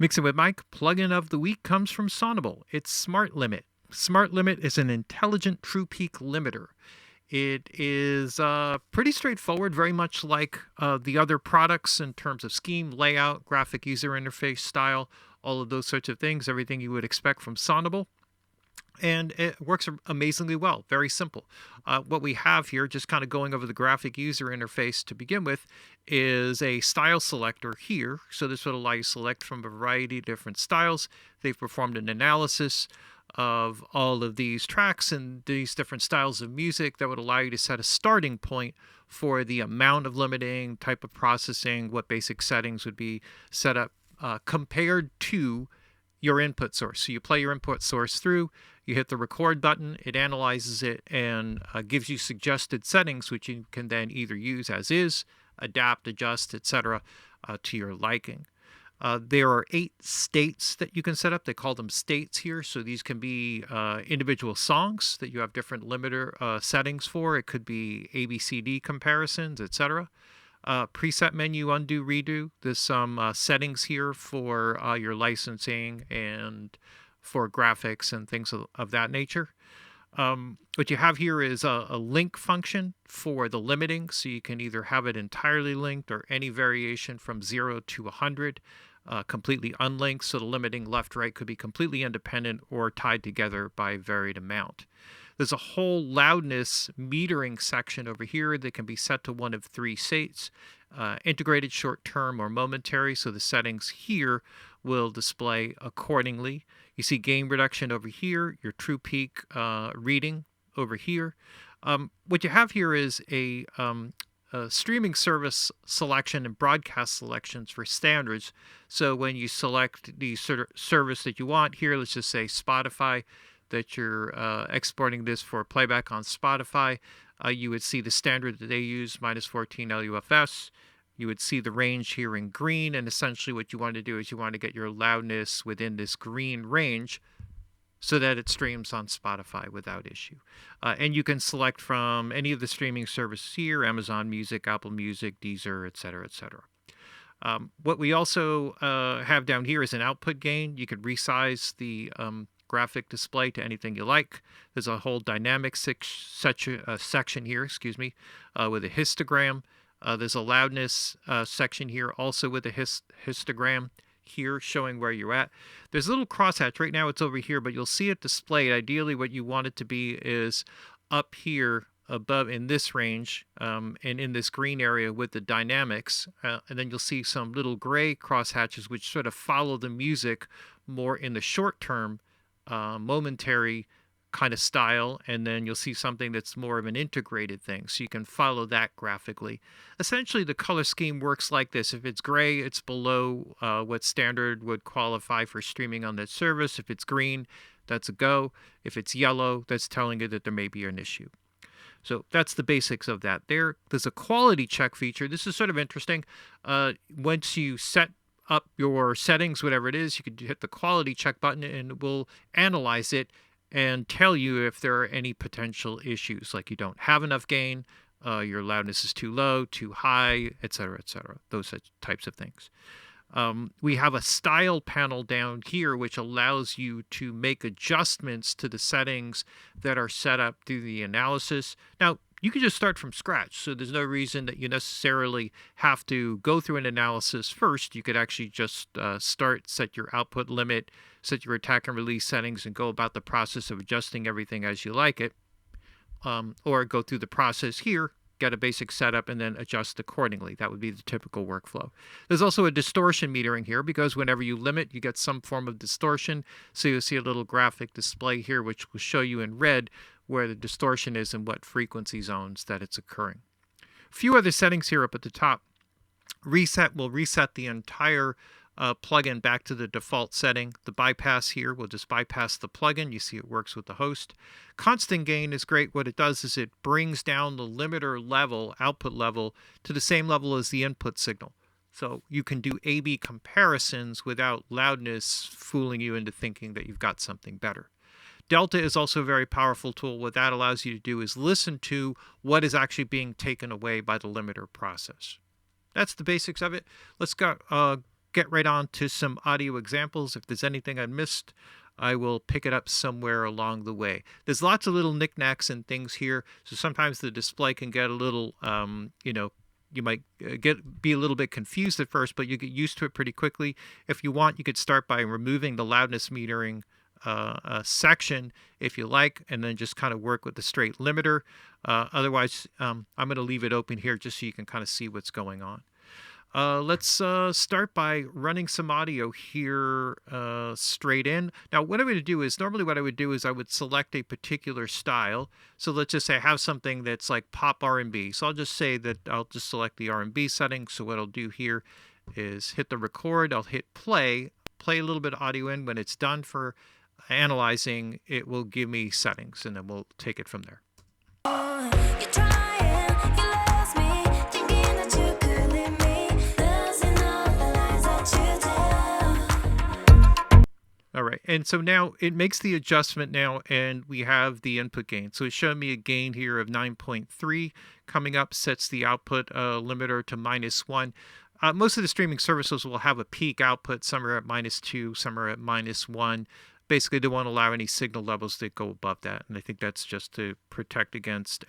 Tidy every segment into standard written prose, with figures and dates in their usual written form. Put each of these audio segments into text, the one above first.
Mixing with Mike, plugin of the week comes from Sonible. It's Smart Limit. Smart Limit is an intelligent true peak limiter. It is pretty straightforward, very much like the other products in terms of scheme, layout, graphic user interface, style, all of those sorts of things, everything you would expect from Sonible. And it works amazingly well. Very simple. What we have here, just kind of going over the graphic user interface to begin with, is a style selector here. So this would allow you to select from a variety of different styles. They've performed an analysis of all of these tracks and these different styles of music that would allow you to set a starting point for the amount of limiting, type of processing, what basic settings would be set up compared to your input source. So you play your input source through, you hit the record button, it analyzes it and gives you suggested settings, which you can then either use as is, adapt, adjust, etc. To your liking. There are 8 states that you can set up. They call them states here. So these can be individual songs that you have different limiter settings for. It could be ABCD comparisons, etc. Preset menu, undo, redo. There's some settings here for your licensing and for graphics and things of that nature. What you have here is a link function for the limiting. So you can either have it entirely linked or any variation from 0 to 100. Completely unlinked, so the limiting left-right could be completely independent or tied together by a varied amount. There's a whole loudness metering section over here that can be set to one of 3 states, integrated, short-term, or momentary, so the settings here will display accordingly. You see gain reduction over here, your true peak reading over here. What you have here is a streaming service selection and broadcast selections for standards. So when you select the service that you want here, let's just say Spotify, that you're exporting this for playback on Spotify, you would see the standard that they use, -14 LUFS. You would see the range here in green, and essentially what you want to do is you want to get your loudness within this green range so that it streams on Spotify without issue. And you can select from any of the streaming services here, Amazon Music, Apple Music, Deezer, etc., etc. What we also have down here is an output gain. You could resize the graphic display to anything you like. There's a whole dynamic section here, with a histogram. There's a loudness section here also with a histogram here showing where you're at. There's a little crosshatch. Right now it's over here, but you'll see it displayed. Ideally, what you want it to be is up here above in this range and in this green area with the dynamics. And then you'll see some little gray crosshatches which sort of follow the music more in the short term, momentary kind of style, and then you'll see something that's more of an integrated thing, so you can follow that graphically. Essentially, the color scheme works like this. If it's gray, it's below what standard would qualify for streaming on that service. If it's green, that's a go. If it's yellow, that's telling you that there may be an issue. So that's the basics of that. There's a quality check feature. This is sort of interesting. Once you set up your settings, whatever it is, you can hit the quality check button and it will analyze it and tell you if there are any potential issues, like you don't have enough gain, your loudness is too low, too high, etc., etc., those types of things. We have a style panel down here which allows you to make adjustments to the settings that are set up through the analysis. Now, you can just start from scratch, so there's no reason that you necessarily have to go through an analysis first. You could actually just set your output limit, set your attack and release settings, and go about the process of adjusting everything as you like it, or go through the process here, get a basic setup, and then adjust accordingly. That would be the typical workflow. There's also a distortion metering here, because whenever you limit, you get some form of distortion. So you'll see a little graphic display here, which will show you in red where the distortion is and what frequency zones that it's occurring. A few other settings here up at the top. Reset will reset the entire plugin back to the default setting. The bypass here will just bypass the plugin. You see it works with the host. Constant gain is great. What it does is it brings down the limiter level, output level, to the same level as the input signal. So you can do A/B comparisons without loudness fooling you into thinking that you've got something better. Delta is also a very powerful tool. What that allows you to do is listen to what is actually being taken away by the limiter process. That's the basics of it. Let's go get right on to some audio examples. If there's anything I missed, I will pick it up somewhere along the way. There's lots of little knickknacks and things here, so sometimes the display can get a little, you might be a little bit confused at first, but you get used to it pretty quickly. If you want, you could start by removing the loudness metering section if you like, and then just kind of work with the straight limiter. Otherwise, I'm going to leave it open here just so you can kind of see what's going on. Let's start by running some audio here straight in. Now, what I'm going to do is, normally what I would do is I would select a particular style. So let's just say I have something that's like pop R&B. So I'll just say that I'll just select the R&B setting. So what I'll do here is hit the record. I'll hit play a little bit of audio in. When it's done for analyzing, it will give me settings, and then we'll take it from there. All right, and so now it makes the adjustment now, and we have the input gain. So it's showing me a gain here of 9.3. Coming up, sets the output limiter to -1. Most of the streaming services will have a peak output. Some are at -2, some are at -1. Basically, they won't allow any signal levels that go above that, and I think that's just to protect against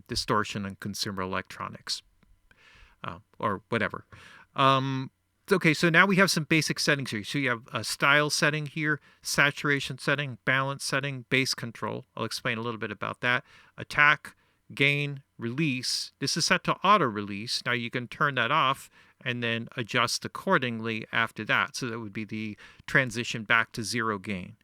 distortion in consumer electronics or whatever. Okay, so now we have some basic settings here. So you have a style setting here, saturation setting, balance setting, bass control. I'll explain a little bit about that. Attack, gain, release. This is set to auto release. Now you can turn that off and then adjust accordingly after that. So that would be the transition back to zero gain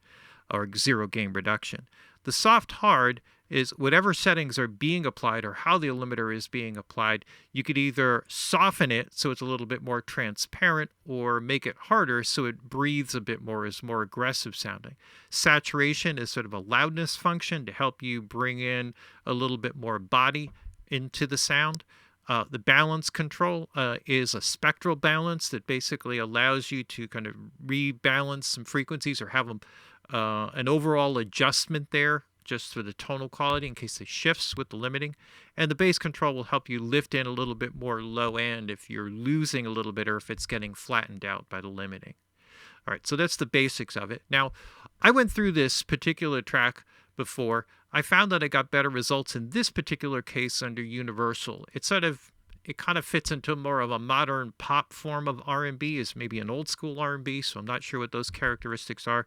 or zero gain reduction. The soft hard is whatever settings are being applied or how the limiter is being applied. You could either soften it so it's a little bit more transparent, or make it harder so it breathes a bit more, is more aggressive sounding. Saturation is sort of a loudness function to help you bring in a little bit more body into the sound. The balance control is a spectral balance that basically allows you to kind of rebalance some frequencies or have an overall adjustment there just for the tonal quality in case it shifts with the limiting. And the bass control will help you lift in a little bit more low end if you're losing a little bit or if it's getting flattened out by the limiting. All right, so that's the basics of it. Now, I went through this particular track before. I found that I got better results in this particular case under Universal. It kind of fits into more of a modern pop form of R&B, is maybe an old school R&B, so I'm not sure what those characteristics are.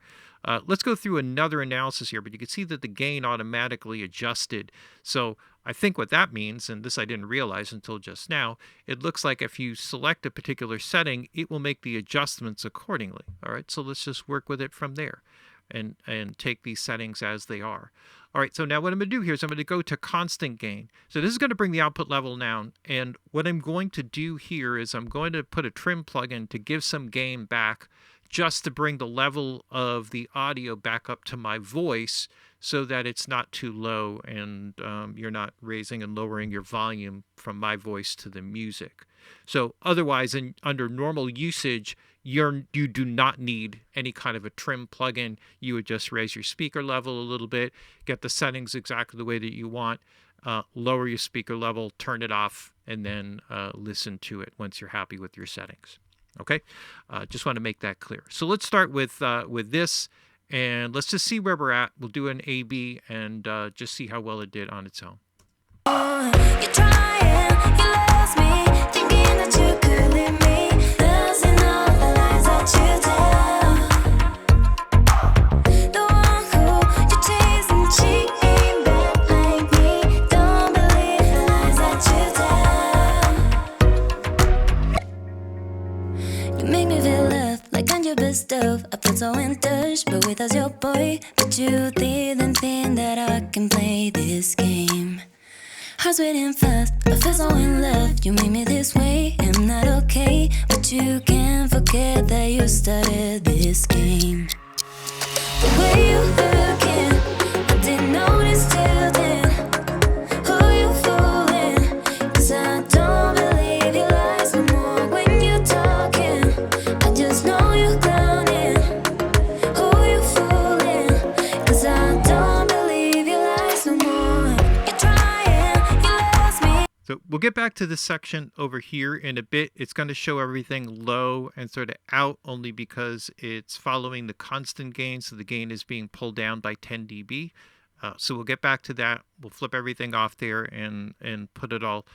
Let's go through another analysis here, but you can see that the gain automatically adjusted. So I think what that means, and this I didn't realize until just now, it looks like if you select a particular setting, it will make the adjustments accordingly. All right, so let's just work with it from there and take these settings as they are. All right, so now what I'm going to do here is I'm going to go to constant gain. So this is going to bring the output level down, and what I'm going to do here is I'm going to put a trim plugin to give some gain back, just to bring the level of the audio back up to my voice so that it's not too low and you're not raising and lowering your volume from my voice to the music. So otherwise, under normal usage, you do not need any kind of a trim plugin. You would just raise your speaker level a little bit, get the settings exactly the way that you want, lower your speaker level, turn it off, and then listen to it once you're happy with your settings. Okay, just want to make that clear. So let's start with this, and let's just see where we're at. We'll do an A/B and just see how well it did on its own. You're trying, you lost me, thinking that you could leave me, losing all the lies that you tell. The one who you're chasing, she ain't bad like me. Don't believe the lies that you tell. You make me feel loved, like on your best stuff. I feel so in touch, but without your boy. But you didn't think that I can play this game. Heart's beating fast, I feel so in love. You made me this way, I'm not okay. But you can't forget that you started this game. The way you looking, I didn't notice till then. Who you fooling? 'Cause I don't believe your lies no more. When you're talking, I just know you're clowning. Who you fooling? 'Cause I don't believe your lies no more. You're trying. So we'll We'll get back to this section over here in a bit. It's going to show everything low and sort of out only because it's following the constant gain. So the gain is being pulled down by 10 dB. So we'll get back to that. We'll flip everything off there and put it all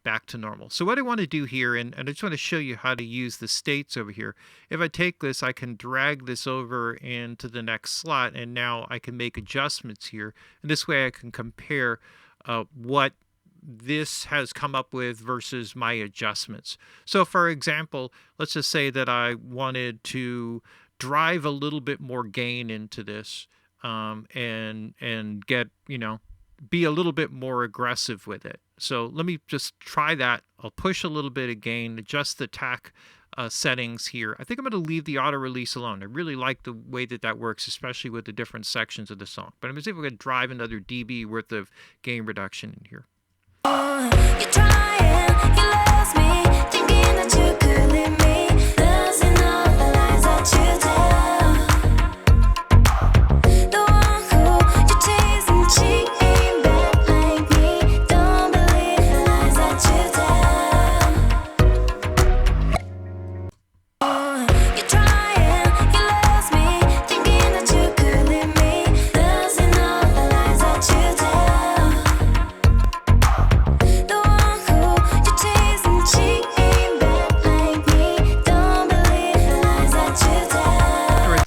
back to normal. So what I want to do here, and I just want to show you how to use the states over here. If I take this, I can drag this over into the next slot, and now I can make adjustments here. And this way I can compare what this has come up with versus my adjustments. So for example, let's just say that I wanted to drive a little bit more gain into this. And get, be a little bit more aggressive with it. So let me just try that. I'll push a little bit of gain, adjust the tack settings here. I think I'm going to leave the auto release alone. I really like the way that works, especially with the different sections of the song. But I'm going to see if we can drive another dB worth of gain reduction in here. You're trying, you lost me, thinking that you could leave me, losing all the lies that you tell.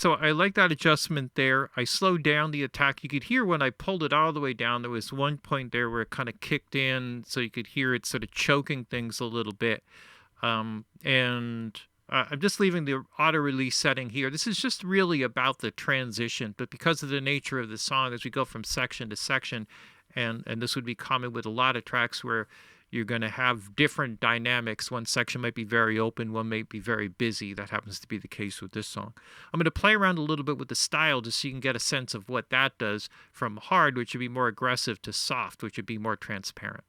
So I like that adjustment there. I slowed down the attack. You could hear when I pulled it all the way down, there was one point there where it kind of kicked in, so you could hear it sort of choking things a little bit. I'm just leaving the auto release setting here. This is just really about the transition, but because of the nature of the song, as we go from section to section, and this would be common with a lot of tracks where you're going to have different dynamics. One section might be very open, one might be very busy. That happens to be the case with this song. I'm going to play around a little bit with the style just so you can get a sense of what that does from hard, which would be more aggressive, to soft, which would be more transparent.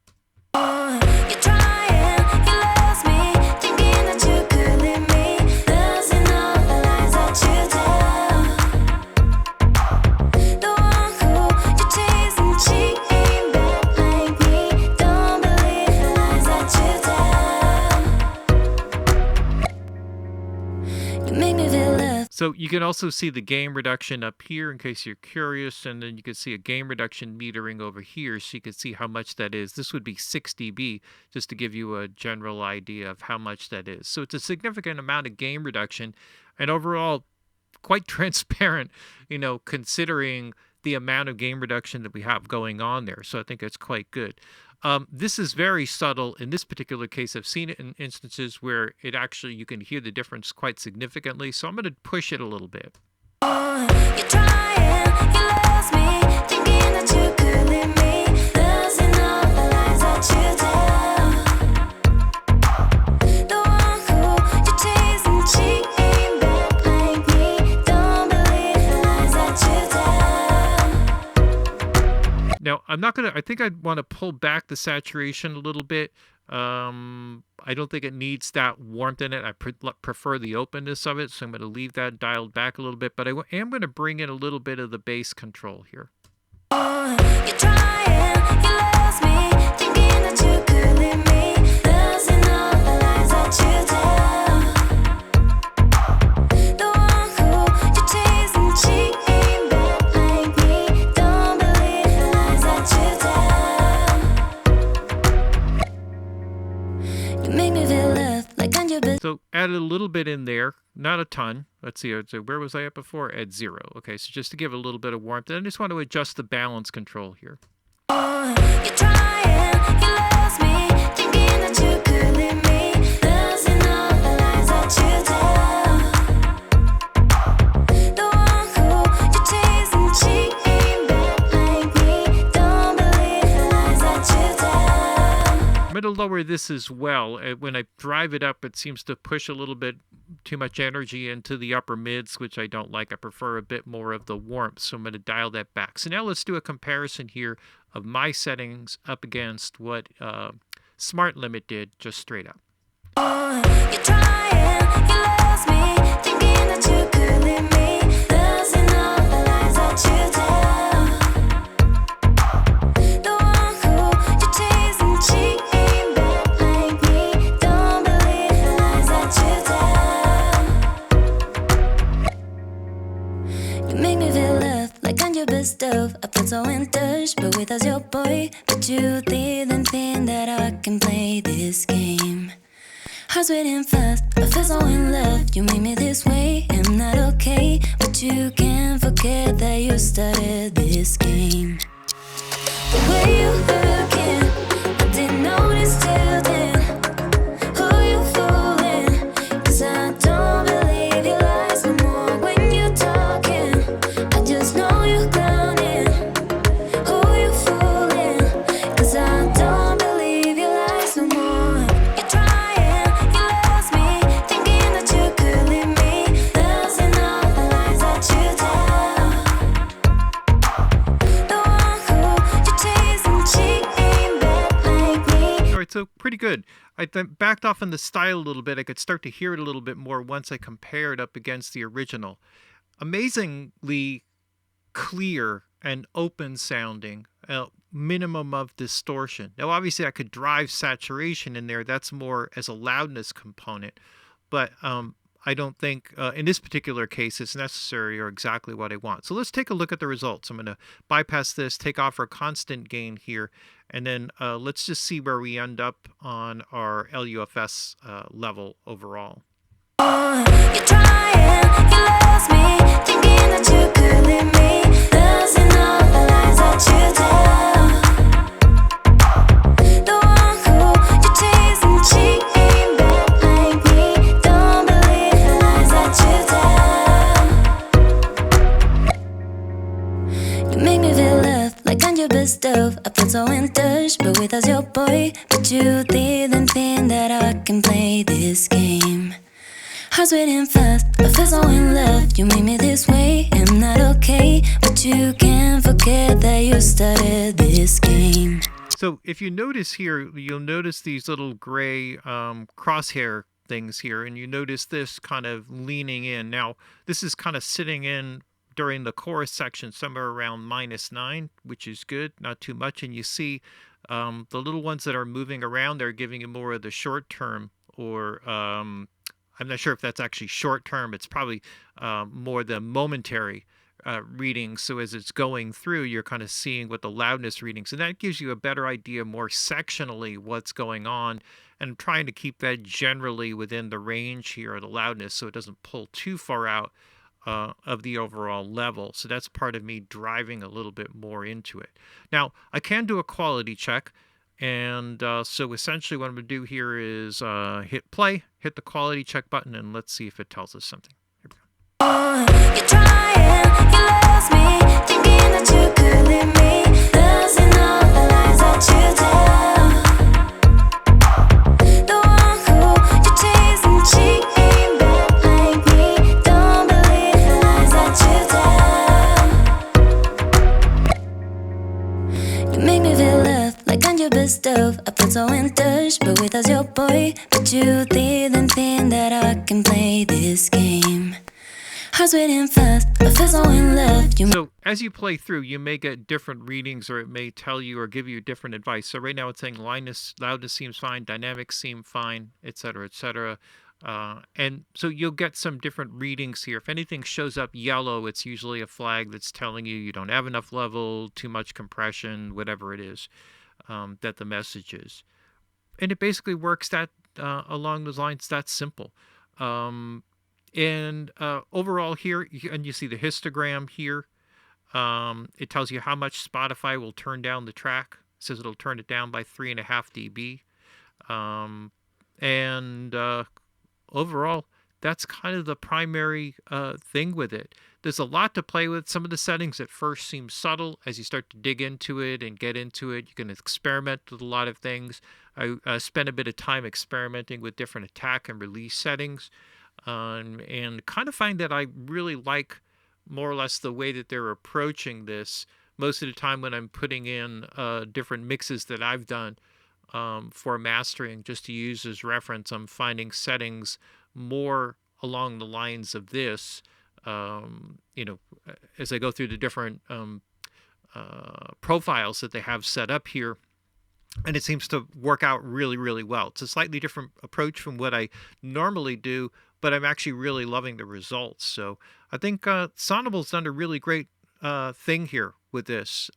You're trying, you lost me, thinking that you could leave me, losing all the lies that you tell. The one who you're chasing, she ain't bad like me. Don't believe the lies that you tell. You make me feel love. So you can also see the gain reduction up here in case you're curious, and then you can see a gain reduction metering over here so you can see how much that is. This would be 6 dB, just to give you a general idea of how much that is. So it's a significant amount of gain reduction, and overall quite transparent, considering the amount of gain reduction that we have going on there. So I think it's quite good. This is very subtle. In this particular case, I've seen it in instances where it actually, you can hear the difference quite significantly. So I'm going to push it a little bit. You're trying, you lost me, thinking that you could leave me, losing all the lies that you tell. The one who you're chasing, she ain't bad like me. Don't believe the lies that you tell. Now, I think I'd want to pull back the saturation a little bit. I don't think it needs that warmth in it. I prefer the openness of it, so I'm going to leave that dialed back a little bit, but I am going to bring in a little bit of the bass control here. You're trying, you lost me, thinking that you could leave me, losing all the lies that you tell. The one who you're chasing, she ain't bad like me. Don't believe the lies that you tell. You make me feel love like on your bed. So add a little bit in there, not a ton. Let's see, so where was I at before? At 0. Okay, so just to give it a little bit of warmth. And I just want to adjust the balance control here. You're trying, you lost me, thinking that you could leave me, losing all the lies that you tell. The one who you're chasing, she ain't bad like me. Don't believe the lies that you tell. I'm going to lower this as well. When I drive it up, it seems to push a little bit too much energy into the upper mids, which I don't like. I prefer a bit more of the warmth, so I'm going to dial that back. So now let's do a comparison here of my settings up against what Smart Limit did, just straight up. You're trying, you lost me, thinking that you could leave me, losing all the lies that you tell. The one who you're chasing, she ain't bad. best of. I feel so in touch, but without your boy. But you didn't think that I can play this game. Heart's beating fast, I feel so in love. You made me this way, I'm not okay. But you can't forget that you started this game. The way you looking, I didn't notice till then. Who you fooling? 'Cause I don't believe your lies no more. When you're talking, I just know you're clowning. Who you fooling? 'Cause I don't believe your lies no more. You're trying, you lost me, thinking that you could leave me, losing all the lies that you tell. The one who you chase and she ain't bad like me. All right, so pretty good. I backed off on the style a little bit. I could start to hear it a little bit more once I compared up against the original. Amazingly clear and open sounding, minimum of distortion. Now, obviously, I could drive saturation in there. That's more as a loudness component. But I don't think in this particular case it's necessary or exactly what I want. So let's take a look at the results. I'm going to bypass this, take off our constant gain here, and then let's just see where we end up on our LUFS level overall. You're trying, you lost me, thinking that you could leave me, losing all the lies that you tell. The one who you chase and she ain't bad like me. Don't believe the lies that you tell. You make me feel loved, like I'm your best of. I feel so in touch, but without your boy. But you didn't think that I can play this game. Heart's beating fast, I feel so in love. You made me this way, I'm not okay. But you can't forget that you started this game. So if you notice here, you'll notice these little gray crosshair things here, and you notice this kind of leaning in. Now, this is kind of sitting in during the chorus section somewhere around -9, which is good, not too much. And you see the little ones that are moving around, they're giving you more of the short term, or I'm not sure if that's actually short term. It's probably more the momentary reading. So as it's going through, you're kind of seeing what the loudness readings, and that gives you a better idea more sectionally what's going on, and trying to keep that generally within the range here of the loudness so it doesn't pull too far out of the overall level. So that's part of me driving a little bit more into it. Now, I can do a quality check. And so essentially what I'm going to do here is hit play, hit the quality check button, and let's see if it tells us something. Here we go. You're trying, you lost me, thinking that you could leave me, losing all the lies that you tell. The one who you chase and she ain't bad like me. Don't believe the lies that you tell. You make me feel loved, like I'm your best of. I feel so in touch, but without your boy. But you didn't think that I can play this game. Heart's beating fast, I feel so in love. So as you play through, you may get different readings, or it may tell you or give you different advice. So right now it's saying loudness seems fine, dynamics seem fine, etc., etc. And so you'll get some different readings here. If anything shows up yellow, it's usually a flag that's telling you you don't have enough level, too much compression, whatever it is that the message is. And it basically works that along those lines. That's simple. And overall here, and you see the histogram here. It tells you how much Spotify will turn down the track. It says it'll turn it down by 3.5 dB. And overall, that's kind of the primary thing with it. There's a lot to play with. Some of the settings at first seem subtle. As you start to dig into it and get into it, you can experiment with a lot of things. I spent a bit of time experimenting with different attack and release settings, and kind of find that I really like more or less the way that they're approaching this. Most of the time when I'm putting in different mixes that I've done for mastering, just to use as reference, I'm finding settings more along the lines of this, as I go through the different profiles that they have set up here. And it seems to work out really, really well. It's a slightly different approach from what I normally do, but I'm actually really loving the results. So I think Sonible's done a really great thing here with this.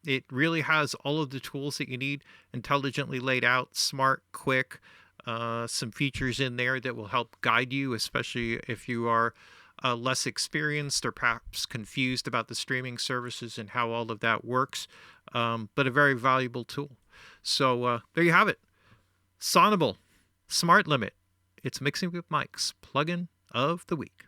It really has all of the tools that you need, intelligently laid out, smart, quick. Some features in there that will help guide you, especially if you are less experienced or perhaps confused about the streaming services and how all of that works. But a very valuable tool. So there you have it. Sonible Smart Limit. It's Mixing with Mike's plugin of the week.